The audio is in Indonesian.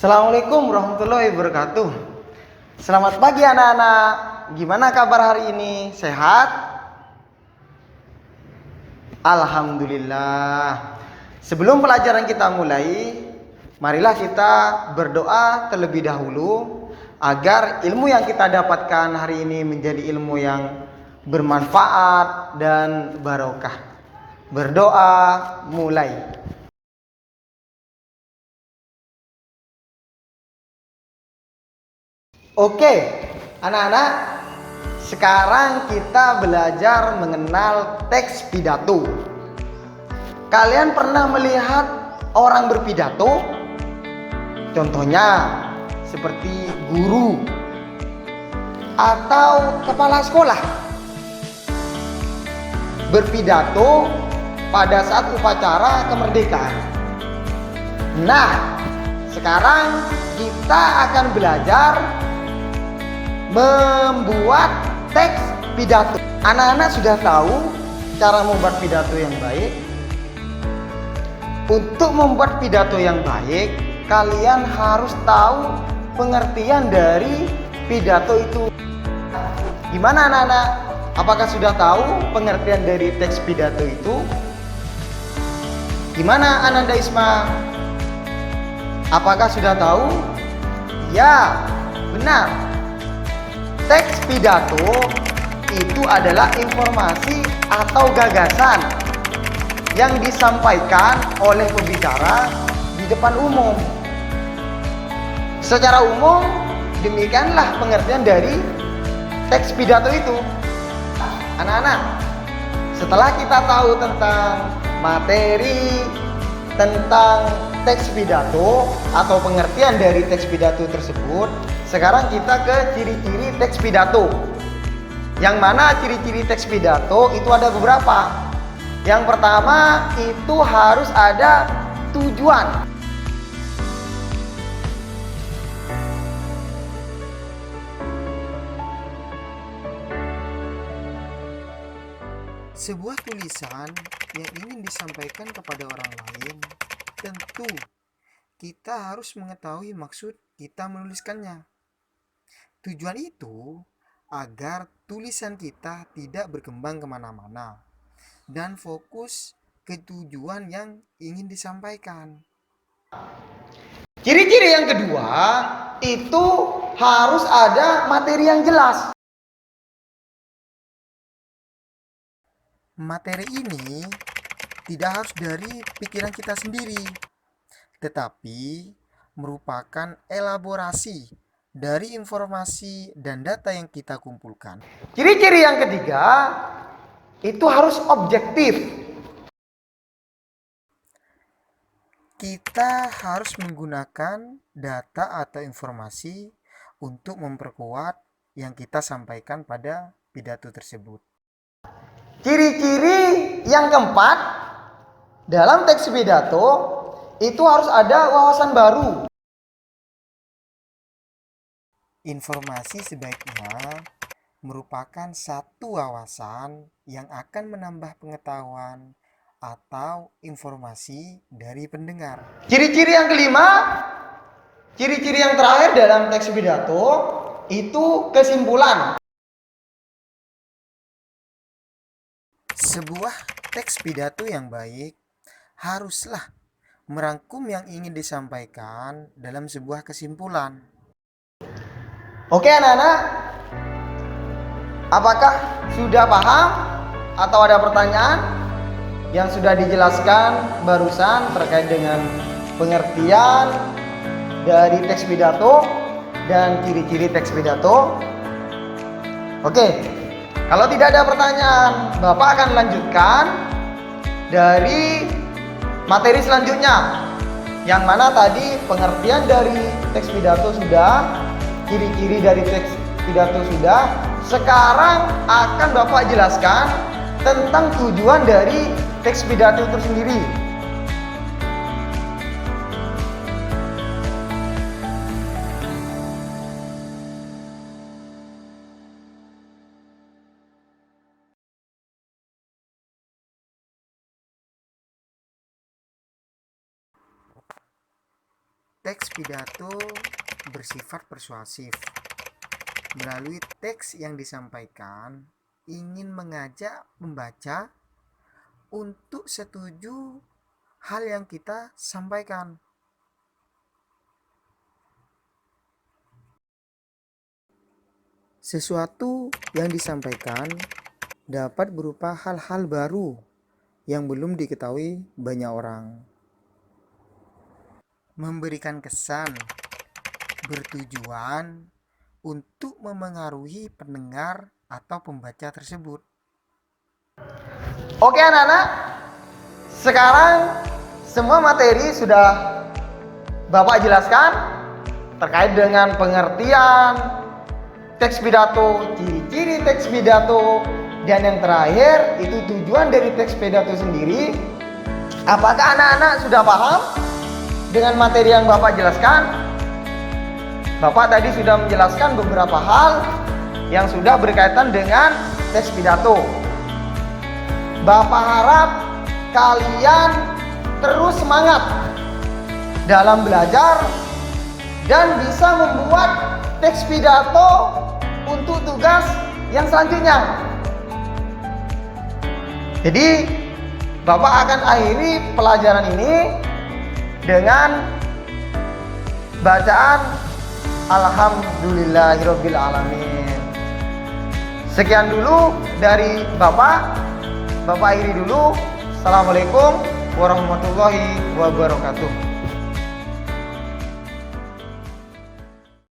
Assalamualaikum warahmatullahi wabarakatuh. Selamat pagi anak-anak. Gimana kabar hari ini? Sehat? Alhamdulillah. Sebelum pelajaran kita mulai, marilah kita berdoa terlebih dahulu agar ilmu yang kita dapatkan hari ini menjadi ilmu yang bermanfaat dan barokah. Berdoa mulai. Oke, anak-anak, sekarang kita belajar mengenal teks pidato. Kalian pernah melihat orang berpidato? Contohnya seperti guru atau kepala sekolah berpidato pada saat upacara kemerdekaan. Nah, sekarang kita akan belajar membuat teks pidato. Anak-anak sudah tahu cara membuat pidato yang baik. Untuk membuat pidato yang baik, kalian harus tahu pengertian dari pidato itu. Gimana anak-anak? Apakah sudah tahu pengertian dari teks pidato itu? Gimana Ananda Isma? Apakah sudah tahu? Ya, benar. Teks pidato itu adalah informasi atau gagasan yang disampaikan oleh pembicara di depan umum. Secara umum, demikianlah pengertian dari teks pidato itu. Anak-anak, setelah kita tahu tentang materi, tentang teks pidato atau pengertian dari teks pidato tersebut, sekarang kita ke ciri-ciri teks pidato. Yang mana ciri-ciri teks pidato itu ada beberapa. Yang pertama itu harus ada tujuan. Sebuah tulisan yang ingin disampaikan kepada orang lain, tentu kita harus mengetahui maksud kita menuliskannya. Tujuan itu agar tulisan kita tidak berkembang kemana-mana dan fokus ke tujuan yang ingin disampaikan. Ciri-ciri yang kedua itu harus ada materi yang jelas. Materi ini tidak harus dari pikiran kita sendiri, tetapi merupakan elaborasi dari informasi dan data yang kita kumpulkan. Ciri-ciri yang ketiga itu harus objektif. Kita harus menggunakan data atau informasi untuk memperkuat yang kita sampaikan pada pidato tersebut. Ciri-ciri yang keempat dalam teks pidato itu harus ada wawasan baru. Informasi sebaiknya merupakan satu wawasan yang akan menambah pengetahuan atau informasi dari pendengar. Ciri-ciri yang kelima, ciri-ciri yang terakhir dalam teks pidato itu kesimpulan. Sebuah teks pidato yang baik haruslah merangkum yang ingin disampaikan dalam sebuah kesimpulan. Oke anak-anak, apakah sudah paham atau ada pertanyaan yang sudah dijelaskan barusan terkait dengan pengertian dari teks pidato dan ciri-ciri teks pidato? Oke, kalau tidak ada pertanyaan, Bapak akan lanjutkan dari materi selanjutnya, yang mana tadi pengertian dari teks pidato sudah, ciri-ciri dari teks pidato sudah. Sekarang akan Bapak jelaskan tentang tujuan dari teks pidato itu sendiri. Teks pidato bersifat persuasif. Melalui teks yang disampaikan, ingin mengajak pembaca untuk setuju hal yang kita sampaikan. Sesuatu yang disampaikan dapat berupa hal-hal baru yang belum diketahui banyak orang. Memberikan kesan bertujuan untuk memengaruhi pendengar atau pembaca tersebut. Oke anak-anak, sekarang semua materi sudah Bapak jelaskan terkait dengan pengertian teks pidato, ciri-ciri teks pidato, dan yang terakhir itu tujuan dari teks pidato sendiri. Apakah anak-anak sudah paham dengan materi yang Bapak jelaskan? Bapak tadi sudah menjelaskan beberapa hal yang sudah berkaitan dengan teks pidato. Bapak harap kalian terus semangat dalam belajar dan bisa membuat teks pidato untuk tugas yang selanjutnya. Jadi Bapak akan akhiri pelajaran ini dengan bacaan Alhamdulillahirabbil alamin. Sekian dulu dari Bapak akhiri dulu. Assalamualaikum warahmatullahi wabarakatuh.